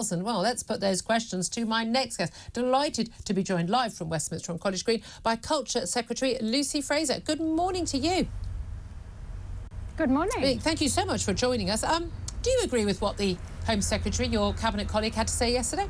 Well, let's put those questions to my next guest. Delighted to be joined live from Westminster on College Green by Culture Secretary Lucy Frazer. Good morning to you. Good morning. Thank you so much for joining us. Do you agree with what the Home Secretary, your cabinet colleague, had to say yesterday?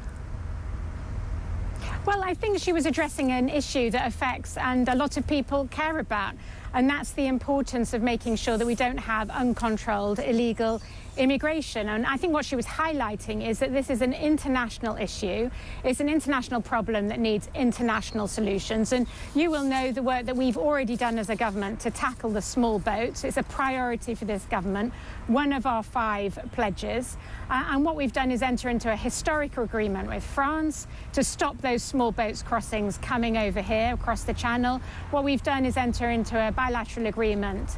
Well, I think she was addressing an issue that affects and a lot of people care about, and that's the importance of making sure that we don't have uncontrolled illegal immigration. And I think what she was highlighting is that this is an international issue. It's an international problem that needs international solutions. And you will know the work that we've already done as a government to tackle the small boats. It's a priority for this government, one of our 5 pledges. And what we've done is enter into a historical agreement with France to stop those small boats crossings coming over here across the channel. What we've done is enter into a bilateral agreement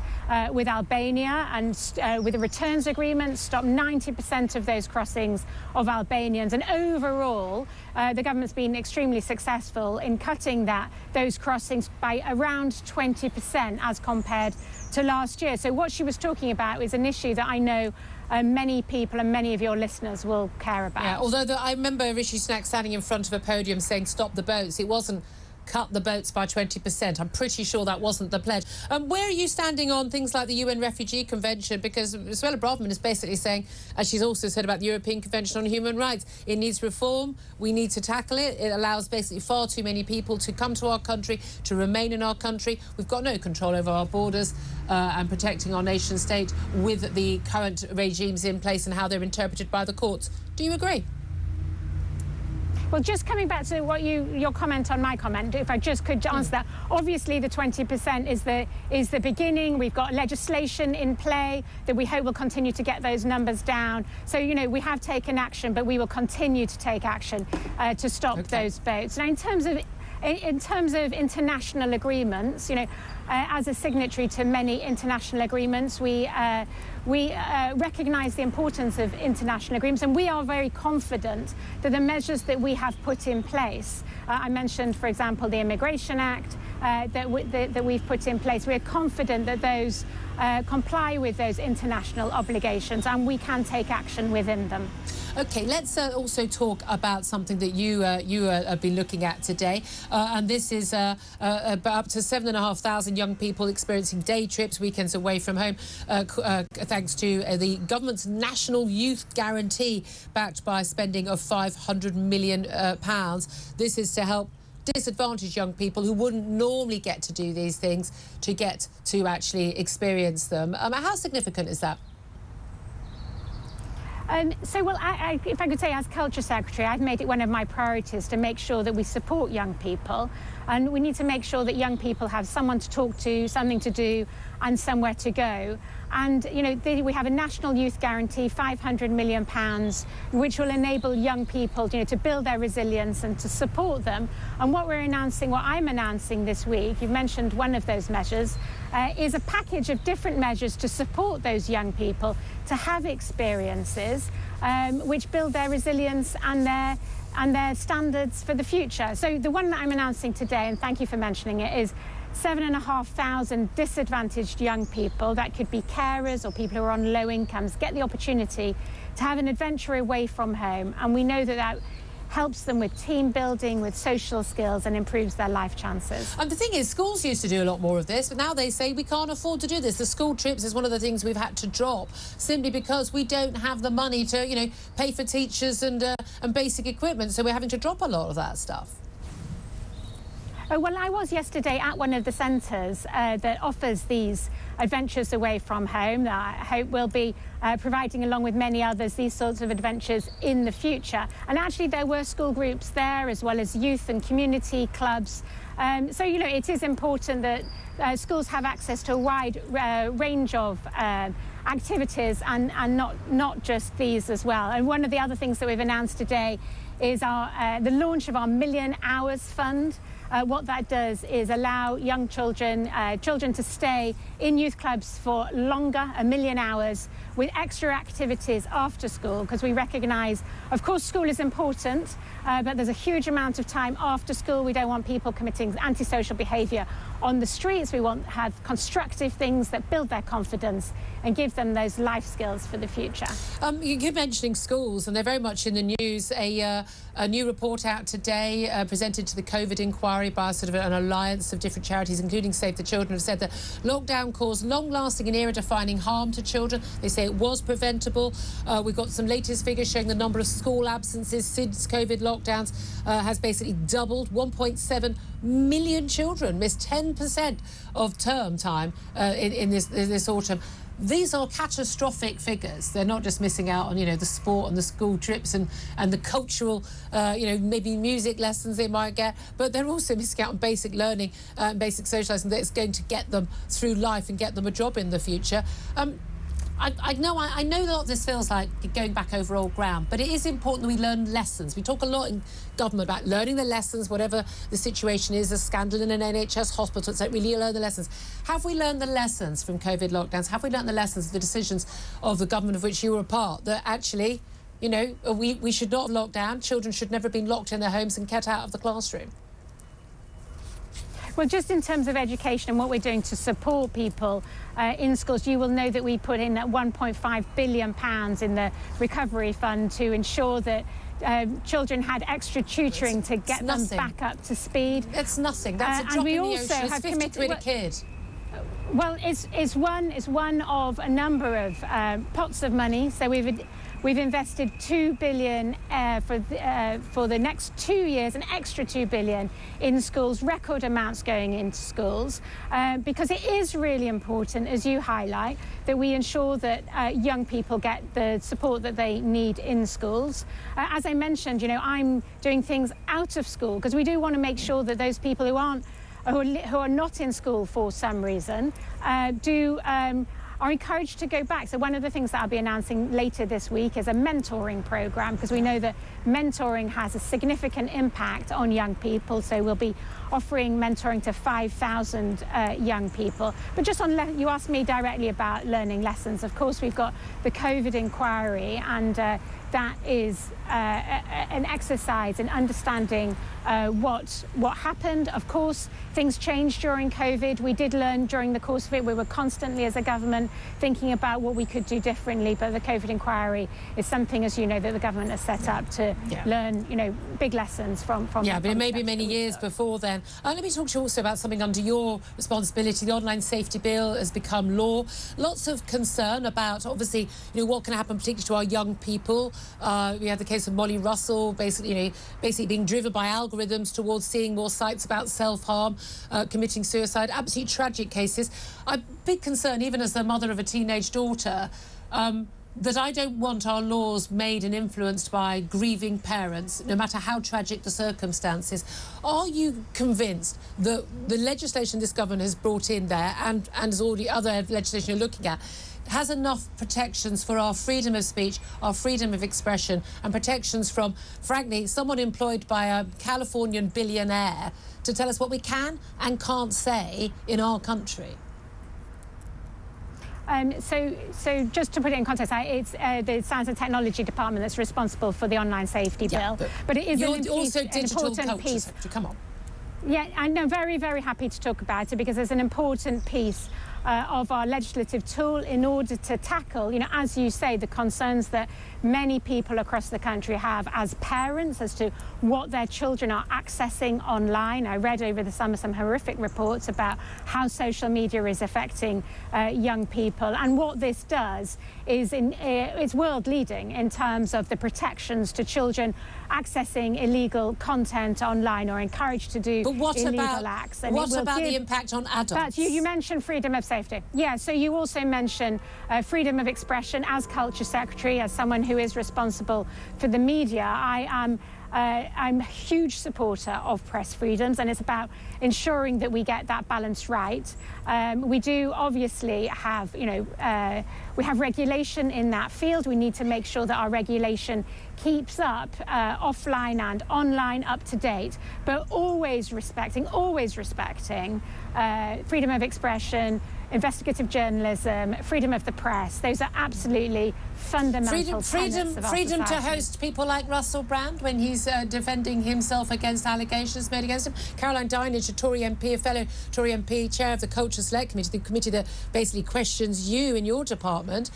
with Albania and with a returns agreement, stop 90% of those crossings of Albanians. And overall, the government's been extremely successful in cutting those crossings by around 20% as compared to last year. So what she was talking about is an issue that I know many people and many of your listeners will care about. Yeah, although I remember Rishi Sunak standing in front of a podium saying stop the boats. It wasn't cut the boats by 20%. I'm pretty sure that wasn't the pledge. Where are you standing on things like the UN Refugee Convention? Because Suella Braverman is basically saying, as she's also said about the European Convention on Human Rights, it needs reform. We need to tackle it. It allows basically far too many people to come to our country, to remain in our country. We've got no control over our borders and protecting our nation state with the current regimes in place and how they're interpreted by the courts. Do you agree? Well, just coming back to what your comment on my comment, if I just could answer that. Obviously, the 20% is the beginning. We've got legislation in play that we hope will continue to get those numbers down. So, you know, we have taken action, but we will continue to take action to stop those boats. Now, in terms of international agreements, you know, as a signatory to many international agreements, we recognise the importance of international agreements, and we are very confident that the measures that we have put in place, I mentioned, for example, the Immigration Act that we've put in place, we're confident that those comply with those international obligations, and we can take action within them. OK, let's also talk about something that you have been looking at today. And this is up to 7,500 young people experiencing day trips, weekends away from home, thanks to the government's National Youth Guarantee, backed by spending of £500 million. This is to help disadvantaged young people who wouldn't normally get to do these things to get to actually experience them. How significant is that? Well, if I could say, as Culture Secretary, I've made it one of my priorities to make sure that we support young people. And we need to make sure that young people have someone to talk to, something to do, and somewhere to go. And, you know, we have a National Youth Guarantee, £500 million, which will enable young people, you know, to build their resilience and to support them. And what I'm announcing this week, you've mentioned one of those measures, is a package of different measures to support those young people to have experiences which build their resilience and their standards for the future. So the one that I'm announcing today, and thank you for mentioning it, is 7,500 disadvantaged young people, that could be carers or people who are on low incomes, get the opportunity to have an adventure away from home. And we know that helps them with team building, with social skills, and improves their life chances. And the thing is, schools used to do a lot more of this, but now they say we can't afford to do this. The school trips is one of the things we've had to drop, simply because we don't have the money to, you know, pay for teachers and basic equipment. So we're having to drop a lot of that stuff. Well, I was yesterday at one of the centres that offers these adventures away from home. I hope we'll be providing, along with many others, these sorts of adventures in the future. And actually, there were school groups there, as well as youth and community clubs. So, you know, it is important that schools have access to a wide range of activities and not just these as well. And one of the other things that we've announced today is the launch of our Million Hours Fund. what that does is allow young children to stay in youth clubs for longer, 1 million hours, with extra activities after school, because we recognise, of course, school is important, but there's a huge amount of time after school. We don't want people committing antisocial behaviour on the streets. We want to have constructive things that build their confidence and give them those life skills for the future. You're mentioning schools, and they're very much in the news. A new report out today presented to the COVID inquiry by sort of an alliance of different charities, including Save the Children, have said that lockdown caused long-lasting and era-defining harm to children. They say it was preventable. We've got some latest figures showing the number of school absences since COVID lockdowns has basically doubled. 1.7 million children missed 10% of term time in this autumn. These are catastrophic figures. They're not just missing out on, the sport and the school trips and the cultural, maybe music lessons they might get, but they're also missing out on basic learning and basic socialising that's going to get them through life and get them a job in the future. I know that this feels like going back over old ground, but it is important that we learn lessons. We talk a lot in government about learning the lessons, whatever the situation is, a scandal in an NHS hospital, so really learn the lessons. Have we learned the lessons from COVID lockdowns? Have we learned the lessons of the decisions of the government of which you were a part, that actually, we should not have locked down, children should never have been locked in their homes and kept out of the classroom? Well, just in terms of education and what we're doing to support people in schools, you will know that we put in £1.5 billion in the recovery fund to ensure that children had extra tutoring to get them back up to speed. It's nothing. That's a drop in the ocean. It's 50 quid a kid. Well, it's one of a number of pots of money. So we've invested £2 billion for the next 2 years, an extra £2 billion in schools, record amounts going into schools, because it is really important, as you highlight, that we ensure that young people get the support that they need in schools. As I mentioned, I'm doing things out of school because we do want to make sure that those people who are not in school for some reason are encouraged to go back. So one of the things that I'll be announcing later this week is a mentoring programme, because we know that mentoring has a significant impact on young people. So we'll be offering mentoring to 5,000 young people. But just on, you asked me directly about learning lessons. Of course, we've got the COVID inquiry, and that is an exercise in understanding what happened. Of course, things changed during COVID. We did learn during the course of it. We were constantly, as a government, thinking about what we could do differently. But the COVID inquiry is something, as you know, that the government has set up to learn, big lessons from. Yeah, but it may be many years before then. Let me talk to you also about something under your responsibility. The online safety bill has become law. Lots of concern about, obviously, what can happen, particularly to our young people. We had the case of Molly Russell, basically being driven by algorithms towards seeing more sites about self-harm, committing suicide. Absolutely tragic cases. A big concern, even as the mother of a teenage daughter, that I don't want our laws made and influenced by grieving parents, no matter how tragic the circumstances. Are you convinced that the legislation this government has brought in there, and as all the other legislation you're looking at, has enough protections for our freedom of speech, our freedom of expression, and protections from, frankly, someone employed by a Californian billionaire to tell us what we can and can't say in our country? So just to put it in context, it's the Science and Technology Department that's responsible for the online safety bill. But it is an important piece. Come on. Yeah, and I'm very, very happy to talk about it, because there's an important piece of our legislative tool in order to tackle, as you say, the concerns that many people across the country have as parents as to what their children are accessing online. I read over the summer some horrific reports about how social media is affecting young people, and what this does is it's world leading in terms of the protections to children accessing illegal content online or encouraged to do illegal acts. And what about the impact on adults? But you mentioned freedom of safety. Yeah, so you also mentioned freedom of expression. As Culture Secretary, as someone who is responsible for the media, I am I'm a huge supporter of press freedoms, and it's about ensuring that we get that balance right. We do obviously have, we have regulation in that field. We need to make sure that our regulation keeps up offline and online, up to date, but always respecting freedom of expression, investigative journalism, freedom of the press. Those are absolutely fundamental freedom to host people like Russell Brand when he's defending himself against allegations made against him. Caroline Dinenage, a Tory MP, a fellow Tory MP, chair of the Culture Select Committee, the committee that basically questions you in your department,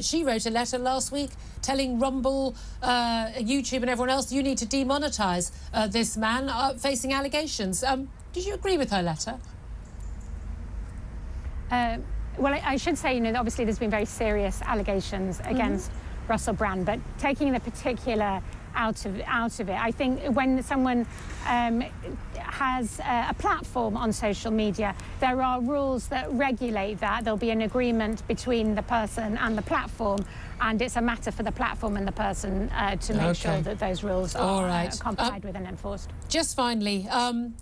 she wrote a letter last week telling Rumble, YouTube and everyone else, you need to demonetise this man facing allegations. Did you agree with her letter? Well, I should say, obviously there's been very serious allegations against Russell Brand, but taking the particular out of it, I think when someone has a platform on social media, there are rules that regulate that. There'll be an agreement between the person and the platform, and it's a matter for the platform and the person to make sure that those rules are complied with and enforced. Just finally,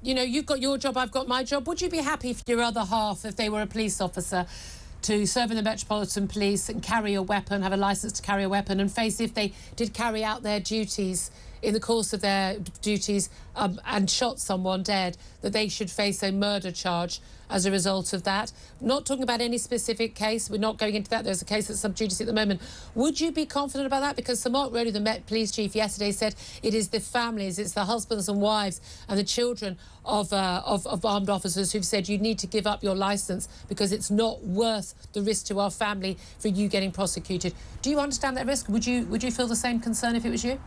you've got your job, I've got my job. Would you be happy for your other half, if they were a police officer, to serve in the Metropolitan Police and carry a weapon, have a licence to carry a weapon, and face, if they did carry out their duties in the course of their duties and shot someone dead, that they should face a murder charge as a result of that? Not talking about any specific case. We're not going into that. There's a case that's sub judice at the moment. Would you be confident about that? Because Sir Mark Rowley, the Met Police Chief, yesterday said it is the families, it's the husbands and wives and the children of armed officers who've said you need to give up your licence because it's not worth the risk to our family for you getting prosecuted. Do you understand that risk? Would you feel the same concern if it was you?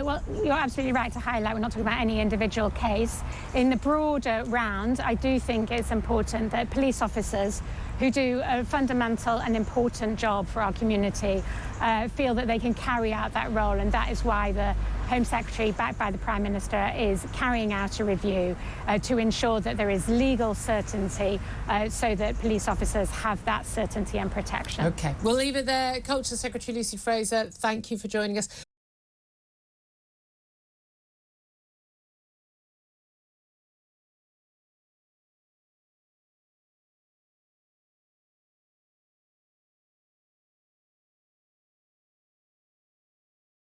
Well, you're absolutely right to highlight we're not talking about any individual case. In the broader round, I do think it's important that police officers who do a fundamental and important job for our community feel that they can carry out that role, and that is why the Home Secretary, backed by the Prime Minister, is carrying out a review to ensure that there is legal certainty so that police officers have that certainty and protection. OK, we'll leave it there. Culture Secretary Lucy Frazer, thank you for joining us.